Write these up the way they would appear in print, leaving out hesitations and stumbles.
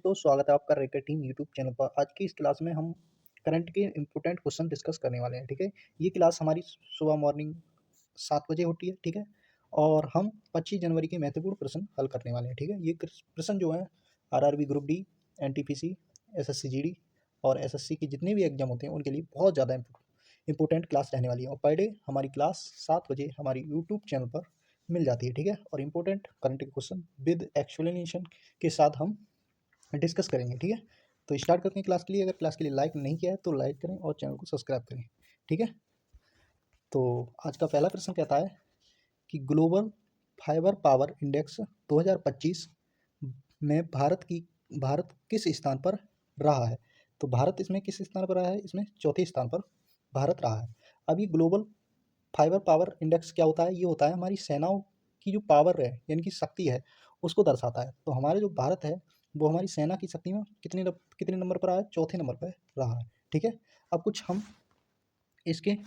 दोस्तों, स्वागत है आपका रैकेट टीम यूट्यूब चैनल पर। आज की इस क्लास में हम करंट के इम्पोर्टेंट क्वेश्चन डिस्कस करने वाले हैं। ठीक है, ये क्लास हमारी सुबह मॉर्निंग 7 बजे होती है। ठीक है, और हम 25 जनवरी के महत्वपूर्ण प्रश्न हल करने वाले हैं। ठीक है, ये प्रश्न जो है RRB group D, NTPC, SSC GD और एसएससी की जितने भी एग्जाम होते हैं उनके लिए बहुत ज़्यादा इंपॉर्टेंट क्लास रहने वाली है। और पर डे हमारी क्लास 7 बजे हमारी यूट्यूब चैनल पर मिल जाती है। ठीक है, और इम्पोर्टेंट करंट के क्वेश्चन विद एक्सप्लेनेशन के साथ हम डिस्कस करेंगे। ठीक है, तो स्टार्ट करते हैं क्लास के लिए। अगर क्लास के लिए लाइक नहीं किया है तो लाइक करें और चैनल को सब्सक्राइब करें। ठीक है, तो आज का पहला प्रश्न कहता है कि ग्लोबल फाइबर पावर इंडेक्स 2025 में भारत किस स्थान पर रहा है। तो भारत इसमें किस स्थान पर रहा है? इसमें चौथे स्थान पर भारत रहा है। अब ये ग्लोबल फाइबर पावर इंडेक्स क्या होता है? ये होता है हमारी सेनाओं की जो पावर है यानी कि शक्ति है उसको दर्शाता है। तो हमारे जो भारत है वो हमारी सेना की शक्ति में कितने नंबर पर रहा है? चौथे नंबर पर रहा है। ठीक है, अब कुछ हम इसके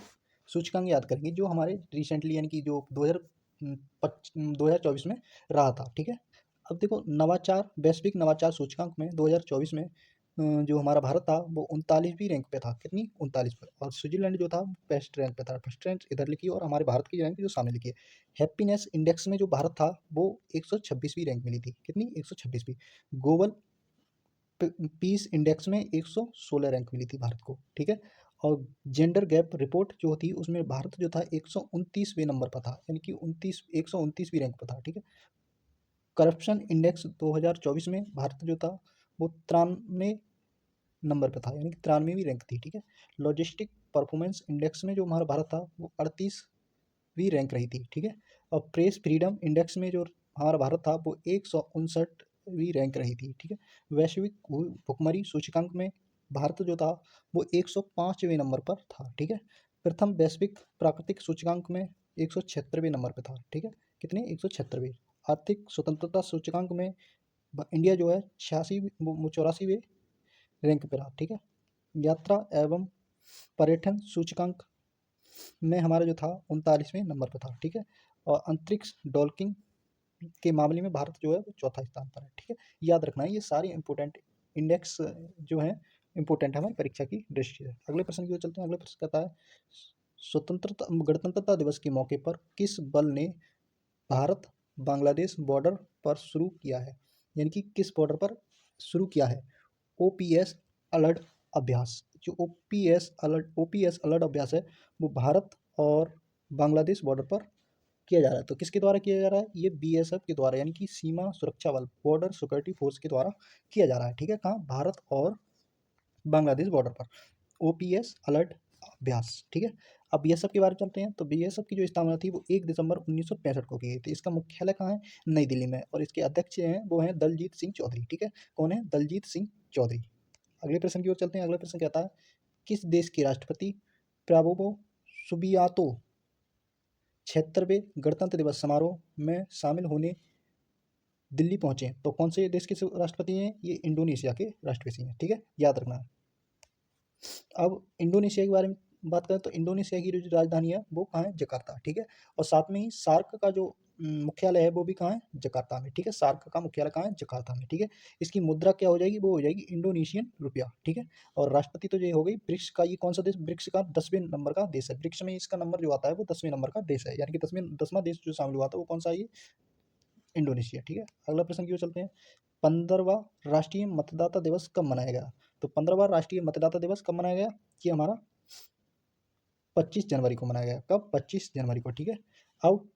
सूचकांक याद करेंगे जो हमारे रिसेंटली यानी कि जो 2024 में रहा था। ठीक है, अब देखो नवाचार, वैश्विक नवाचार सूचकांक में 2024 में जो हमारा भारत था वो 39वीं रैंक पे था। कितनी? 39 पर। और स्विट्जरलैंड जो था फर्स्ट रैंक पे था। फर्स्ट रैंक इधर लिखिए और हमारे भारत की रैंक जो सामने लिखिए। हैप्पीनेस इंडेक्स में जो भारत था वो 126वीं रैंक मिली थी। कितनी? 126वीं। ग्लोबल पीस इंडेक्स में 116 रैंक मिली थी भारत को। ठीक है, और जेंडर गैप रिपोर्ट जो थी उसमें भारत जो था 129वें नंबर पर था यानी कि 129वीं रैंक पर था। ठीक है, करप्शन इंडेक्स 2024 में भारत जो था वो 93 नंबर पर था यानी कि 93वीं रैंक थी। ठीक है, लॉजिस्टिक परफॉर्मेंस इंडेक्स में जो हमारा भारत था वो 38वीं रैंक रही थी। ठीक है, और प्रेस फ्रीडम इंडेक्स में जो हमारा भारत था वो 159वीं रैंक रही थी। ठीक है, वैश्विक भुखमरी सूचकांक में भारत जो था वो 105वें नंबर पर था। ठीक है, प्रथम वैश्विक प्राकृतिक सूचकांक में 176वें नंबर पर था। ठीक है, कितने? 176वें। आर्थिक स्वतंत्रता सूचकांक में इंडिया जो है 84वें रैंक पर रहा। ठीक है, यात्रा एवं पर्यटन सूचकांक में हमारा जो था 39वें नंबर पर था। ठीक है, और अंतरिक्ष डॉल्किंग के मामले में भारत जो है वो चौथा स्थान पर है। ठीक है, याद रखना है ये सारे इंपोर्टेंट इंडेक्स जो है इंपोर्टेंट है हमारी परीक्षा की दृष्टि से। अगले प्रश्न की ओर चलते हैं। अगले प्रश्न कहता है स्वतंत्रता गणतंत्रता दिवस के मौके पर किस बल ने भारत बांग्लादेश बॉर्डर पर शुरू किया है? यानी कि किस बॉर्डर पर शुरू किया है? ओपीएस अलर्ट अभ्यास। जो ओपीएस अलर्ट अभ्यास है वो भारत और बांग्लादेश बॉर्डर पर किया जा रहा है। तो किसके द्वारा किया जा रहा है? ये बीएसएफ के द्वारा यानी कि सीमा सुरक्षा बल, बॉर्डर सिक्योरिटी फोर्स के द्वारा किया जा रहा है। ठीक है, कहाँ? भारत और बांग्लादेश बॉर्डर पर ओपीएस अलर्ट अभ्यास। ठीक है, अब बीएसएफ के बारे में चलते हैं। तो बीएसएफ की जो स्थापना थी वो 1 दिसंबर 1965 को की गई थी। इसका मुख्यालय कहाँ है? नई दिल्ली में। और इसके अध्यक्ष हैं वो हैं दलजीत सिंह चौधरी। ठीक है, कौन है? दलजीत सिंह चौधरी। अगले प्रश्न की ओर चलते हैं। अगला प्रश्न कहता है किस देश के राष्ट्रपति प्राबोवो सुबियातो 76वें गणतंत्र दिवस समारोह में शामिल होने दिल्ली पहुंचे? तो कौन से देश के राष्ट्रपति हैं? ये इंडोनेशिया के राष्ट्रपति हैं। ठीक है, याद रखना है। अब इंडोनेशिया के बारे में बात करें तो इंडोनेशिया की जो राजधानी है वो कहाँ है? जकार्ता। ठीक है, और साथ में ही सार्क का जो मुख्यालय है वो भी कहाँ है? जकार्ता में। ठीक है, सार्क का मुख्यालय कहाँ है? जकार्ता में। ठीक है, इसकी मुद्रा क्या हो जाएगी? वो हो जाएगी इंडोनेशियन रुपया। ठीक है, और राष्ट्रपति तो ये हो गई। ब्रिक्स का ये कौन सा देश? ब्रिक्स का 10वें नंबर का देश है। ब्रिक्स में इसका नंबर जो आता है वो 10वें नंबर का देश है यानी कि 10वां देश जो शामिल हुआ था वो कौन सा है? ये इंडोनेशिया। ठीक है, अगला प्रश्न की ओर चलते हैं। 15वां राष्ट्रीय मतदाता दिवस कब मनाया गया? तो 15वां राष्ट्रीय मतदाता दिवस कब मनाया गया? ये हमारा 25 जनवरी को मनाया गया। कब? 25 जनवरी को। ठीक है, अब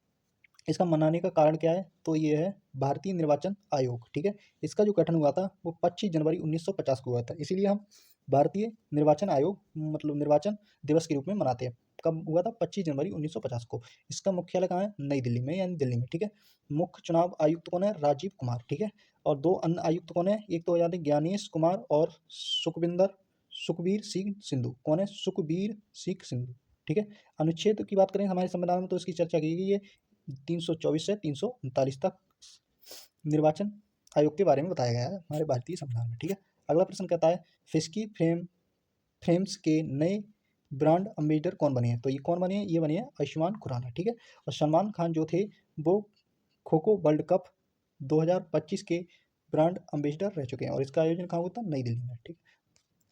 इसका मनाने का कारण क्या है? तो ये है भारतीय निर्वाचन आयोग। ठीक है, इसका जो गठन हुआ था वो 25 जनवरी 1950 को हुआ था। इसीलिए हम भारतीय निर्वाचन आयोग मतलब निर्वाचन दिवस के रूप में मनाते हैं। कब हुआ था? 25 जनवरी 1950 को। इसका मुख्यालय कहाँ है? नई दिल्ली में यानी दिल्ली में। ठीक है, मुख्य चुनाव आयुक्त कौन है? राजीव कुमार। ठीक है, और 2 अन्य आयुक्त कौन है? एक तो हो जाते हैं ज्ञानेश कुमार और सुखबीर सिंह सिंधु। कौन है? सुखबीर सिंह सिंधु। ठीक है, अनुच्छेद की बात करें हमारे संविधान में तो इसकी चर्चा की गई है 324 से 339 तक निर्वाचन आयोग के बारे में बताया गया है हमारे भारतीय संविधान में। ठीक है, अगला प्रश्न कहता है फिस्की फ्रेम्स के नए ब्रांड अम्बेसडर कौन बने हैं? तो ये कौन बने हैं? ये बने हैं आयुष्मान खुराना। ठीक है, और सलमान खान जो थे वो खो खो वर्ल्ड कप 2025 के ब्रांड एम्बेसडर रह चुके हैं और इसका आयोजन कहाँ होता है? नई दिल्ली में। ठीक,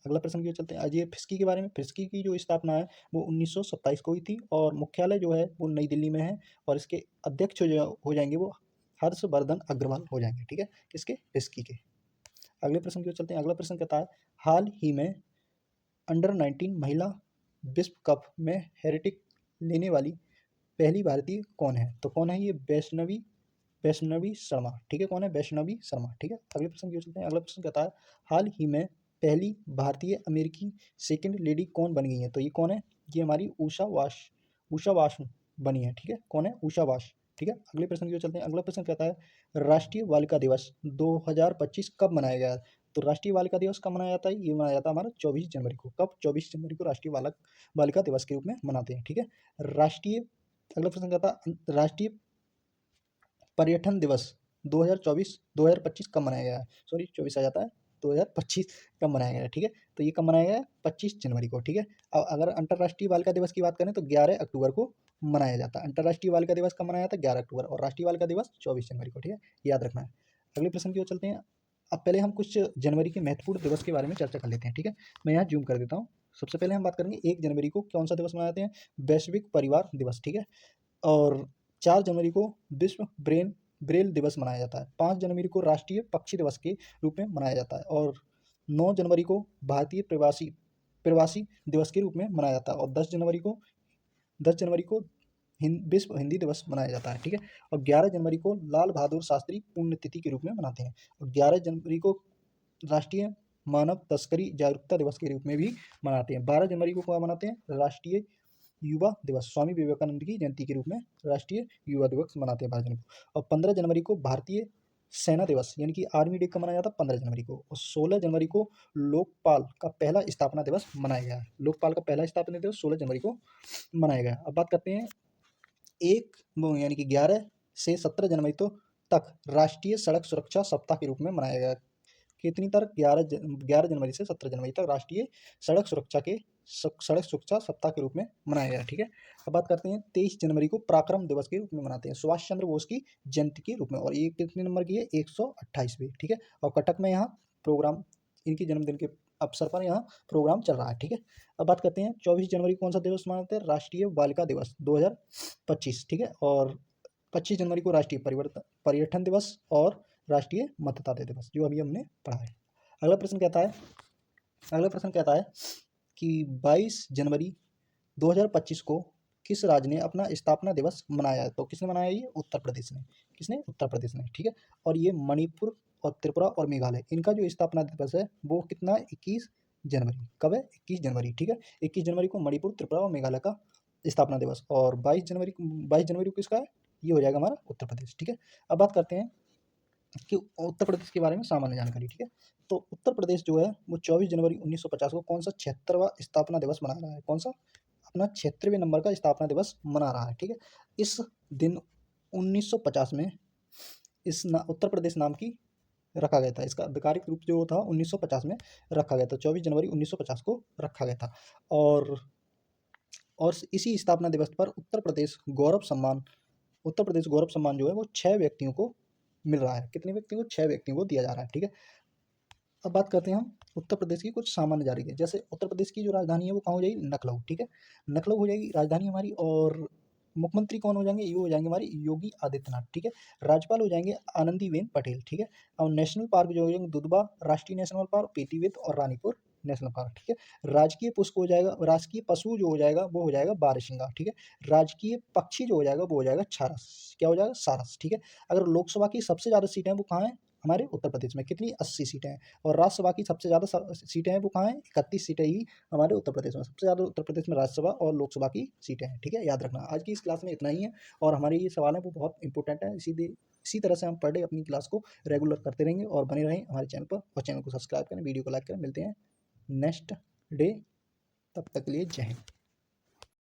अगला प्रश्न की ओर चलते हैं। आज ये फिस्की के बारे में। फिस्की की जो स्थापना है वो 1927 को हुई थी और मुख्यालय जो है वो नई दिल्ली में है और इसके अध्यक्ष जो हो जाएंगे वो हर्षवर्धन अग्रवाल हो जाएंगे। ठीक है, किसके? फिस्की के। अगले प्रश्न की ओर चलते हैं। अगला प्रश्न कहता है हाल ही में अंडर-19 महिला विश्व कप में हैट्रिक लेने वाली पहली भारतीय कौन है? तो कौन है ये? वैष्णवी शर्मा। ठीक है, कौन है? वैष्णवी शर्मा। ठीक है, अगले प्रश्न की ओर चलते हैं। अगला प्रश्न कहता है हाल ही में पहली भारतीय अमेरिकी सेकंड लेडी कौन बन गई है? तो ये कौन है? ये हमारी उषा वास बनी है। ठीक है, कौन है? उषा वास। ठीक है, अगले प्रश्न की ओर चलते हैं। अगला प्रश्न कहता है राष्ट्रीय बालिका दिवस 2025 कब मनाया गया? तो राष्ट्रीय बालिका दिवस कब मनाया जाता है? ये मनाया जाता है हमारा 24 जनवरी को। कब? 24 जनवरी को राष्ट्रीय बालिका दिवस के रूप में मनाते हैं। ठीक है, राष्ट्रीय अगला प्रश्न कहता है राष्ट्रीय पर्यटन दिवस 2025 कब मनाया गया है? सॉरी 24 आ जाता है, 2025 कब मनाया गया है? ठीक है, तो ये कब मनाया गया है? 25 जनवरी को। ठीक है, अब अगर अंतर्राष्ट्रीय बालिका दिवस की बात करें तो 11 अक्टूबर को मनाया जाता है। अंतर्राष्ट्रीय बालिका दिवस कब मनाया जाता है? 11 अक्टूबर, और राष्ट्रीय बालिका दिवस 24 जनवरी को। ठीक है, याद रखना है। अगले प्रश्न की ओर चलते हैं। अब पहले हम कुछ जनवरी के महत्वपूर्ण दिवस के बारे में चर्चा कर लेते हैं। ठीक है, मैं यहाँ जूम कर देता हूँ। सबसे पहले हम बात करेंगे 1 जनवरी को कौन सा दिवस मनाते हैं? वैश्विक परिवार दिवस। ठीक है, और 4 जनवरी को विश्व ब्रेल दिवस मनाया जाता है। 5 जनवरी को राष्ट्रीय पक्षी दिवस के रूप में मनाया जाता है और 9 जनवरी को भारतीय प्रवासी दिवस के रूप में मनाया जाता है और 10 जनवरी को विश्व हिंदी दिवस मनाया जाता है। ठीक है, और 11 जनवरी को लाल बहादुर शास्त्री पुण्यतिथि के रूप में मनाते हैं और 11 जनवरी को राष्ट्रीय मानव तस्करी जागरूकता दिवस के रूप में भी मनाते हैं। 12 जनवरी को क्या मनाते हैं? राष्ट्रीय युवा दिवस, स्वामी विवेकानंद की जयंती के रूप में राष्ट्रीय युवा दिवस मनाते हैं 12 जनवरी को। और 15 जनवरी को भारतीय सेना दिवस यानी कि आर्मी डे कब मनाया जाता है? 15 जनवरी को। और 16 जनवरी को लोकपाल का पहला स्थापना दिवस मनाया गया है। लोकपाल का पहला स्थापना दिवस 16 जनवरी को मनाया गया। अब बात करते हैं यानी कि 11 से 17 जनवरी तक राष्ट्रीय सड़क सुरक्षा सप्ताह के रूप में मनाया गया। कितनी तक? 11 जनवरी से 17 जनवरी तक राष्ट्रीय सड़क सुरक्षा सप्ताह के रूप में मनाया गया। ठीक है, अब बात करते हैं 23 जनवरी को पराक्रम दिवस के रूप में मनाते हैं, सुभाष चंद्र बोस की जयंती के रूप में, और ये कितने नंबर की है? 128वीं। ठीक है, और कटक में यहाँ प्रोग्राम इनके जन्मदिन के अवसर पर यहाँ प्रोग्राम चल रहा है। ठीक है, अब बात करते हैं 24 जनवरी कौन सा दिवस मनाते हैं? राष्ट्रीय बालिका दिवस 2025। ठीक है, और 25 जनवरी को राष्ट्रीय पर्यटन दिवस और राष्ट्रीय मतदाता दिवस, जो अभी हमने पढ़ा है। अगला प्रश्न कहता है कि 22 जनवरी 2025 को किस राज्य ने अपना स्थापना दिवस मनाया? तो किसने मनाया? ये उत्तर प्रदेश ने। किसने? उत्तर प्रदेश ने। ठीक है, और ये मणिपुर और त्रिपुरा और मेघालय, इनका जो स्थापना दिवस है वो कितना? 21 जनवरी। कब है? 21 जनवरी। ठीक है, 21 जनवरी को मणिपुर, त्रिपुरा और मेघालय का स्थापना दिवस, और 22 जनवरी को किसका है? ये हो जाएगा हमारा उत्तर प्रदेश। ठीक है, अब बात करते हैं कि उत्तर प्रदेश के बारे में सामान्य जानकारी। ठीक है, तो उत्तर प्रदेश जो है वो 24 जनवरी 1950 को कौन सा 76वां स्थापना दिवस मना रहा है? कौन सा? अपना 76वें नंबर का स्थापना दिवस मना रहा है। ठीक है, इस दिन 1950 में उत्तर प्रदेश नाम की रखा गया था। इसका आधिकारिक रूप जो था 1950 में रखा गया था, 24 जनवरी 1950 को रखा गया था। और इसी स्थापना दिवस पर उत्तर प्रदेश गौरव सम्मान जो है वो 6 व्यक्तियों को मिल रहा है। कितने व्यक्तियों को? 6 व्यक्तियों को दिया जा रहा है। ठीक है, अब बात करते हैं हम उत्तर प्रदेश की कुछ सामान्य जानकारी। जैसे उत्तर प्रदेश की जो राजधानी है वो कहाँ हो जाएगी? लखनऊ। ठीक है, लखनऊ हो जाएगी राजधानी हमारी, और मुख्यमंत्री कौन हो जाएंगे? ये हो जाएंगे हमारे योगी आदित्यनाथ। ठीक है, राज्यपाल हो जाएंगे आनंदीबेन पटेल। ठीक है, और नेशनल पार्क जो हो जाएंगे दुधवा राष्ट्रीय नेशनल पार्क, पीलीभीत और रानीपुर नेशनल पार्क। ठीक है, राजकीय पुष्प हो जाएगा, राजकीय पशु जो हो जाएगा वो हो जाएगा बारहसिंगा। ठीक है, राजकीय पक्षी जो हो जाएगा वो हो जाएगा सारस। क्या हो जाएगा? सारस। ठीक है, अगर लोकसभा की सबसे ज़्यादा सीटें वो कहाँ हैं? हमारे उत्तर प्रदेश में। कितनी? 80 सीटें हैं। और राज्यसभा की सबसे ज़्यादा सीटें हैं वो कहाँ हैं? 31 सीटें ही हमारे उत्तर प्रदेश में। सबसे ज़्यादा उत्तर प्रदेश में राज्यसभा और लोकसभा की सीटें हैं। ठीक है, याद रखना। आज की इस क्लास में इतना ही है, और हमारे ये सवाल है वो बहुत इंपॉर्टेंट है। इसी तरह से हम पर डे अपनी क्लास को रेगुलर करते रहेंगे, और बने रहें हमारे चैनल पर, और चैनल को सब्सक्राइब करें, वीडियो को लाइक करें। मिलते हैं नेक्स्ट डे, तब तक के लिए जय हिंद।